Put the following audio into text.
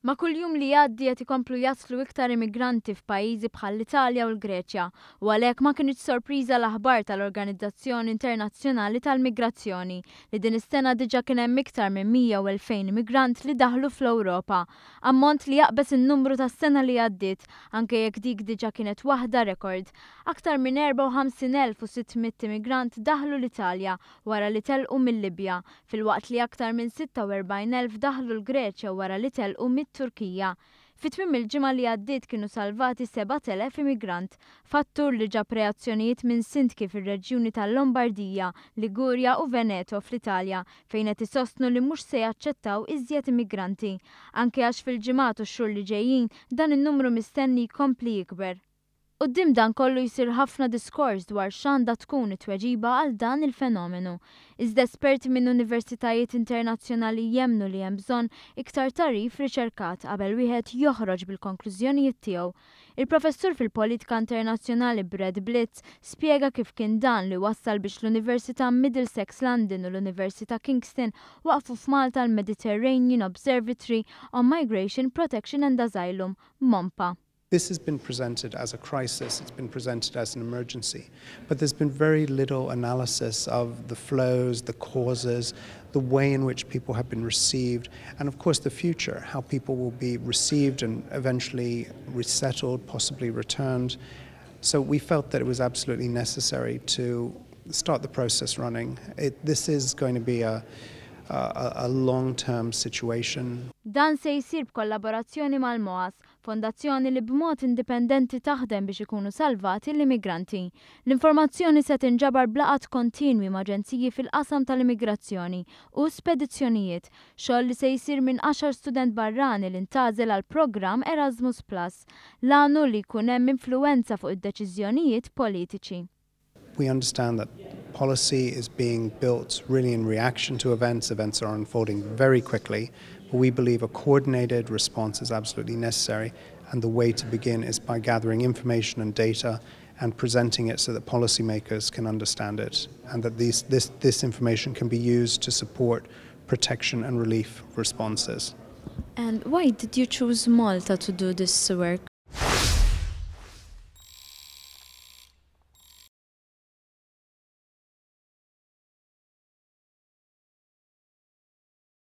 Ma kuljum li jgħaddi qed ikomplu jaslu iktar immigranti f'pajjiżi bħal l-Italja u l-Greċja u għalhekk ma kienx sorpriża l-aħbar tal-Organizzazzjoni Internazzjonali tal-Immigrazzjoni li din is-sena diġà kien hemm iktar minn 100,000 immigrant li daħlu fl-Ewropa, ammont li jaqbes in-numru tas-sena li għaddiet anke jekk dik diġà kienet waħda rekord. Aktar minn 54,600 immigrant daħlu l-Italja wara li telqu mill-Libja, filwaqt li aktar minn 46,000 daħlu l-Greċja wara li telqu mit-Turkija. Fit-tmiem il-ġimgħa li għaddiet kienu salvati 7,000 immigrant, fattur li ġab reazzjonijiet minn sindki fir-reġjuni tal-Lombardija, Ligurja u Veneto fl-Italja fejn qed isostnu li mhux se jaċċettaw iżjed immigranti, anke għax fil-ġimgħat u x-xhur li ġejjin dan in-numru mistenni jkompli jikber. Quddiem dan kollu jsir ħafna diskors dwar x'għandha tkun it-tweġiba għal dan il-fenomenu. Iżda esperti minn universitajiet internazzjonali jemmnu li hemm bżonn iktar tagħrif riċerkat qabel wieħed joħroġ bil-konklużjonijiet tiegħu. Il-professur fil-politika internazzjonali Brad Blitz spjega kif kien dan li wassal biex l-Università Middlesex London u l-Università Kingston waqfu f'Malta l-Mediterranean Observatory on Migration, Protection and Asylum, MOMPA. This has been presented as a crisis, it's been presented as an emergency, but there's been very little analysis of the flows, the causes, the way in which people have been received, and of course the future, how people will be received and eventually resettled, possibly returned. So we felt that it was absolutely necessary to start the process running. This is going to be a long-term situation. Dan se jsir b'kollaborazzjoni mal-MOAS, fondazzjoni li b'mod indipendenti taħdem biex ikunu salvati l-immigranti. L-informazzjoni se tinġabar blaqat kontinwi ma' aġenziji fil-qasam tal-immigrazzjoni u spedizzjonijiet, xogħol li se jsir minn 10 student barrani li ntgħażel għal programm Erasmus+, l-għanu li jkun hemm influwenza fuq id-deċiżjonijiet politiċi. We understand that policy is being built really in reaction to events. Events are unfolding very quickly, but we believe a coordinated response is absolutely necessary, and the way to begin is by gathering information and data and presenting it so that policymakers can understand it, and that this information can be used to support protection and relief responses. And why did you choose Malta to do this work?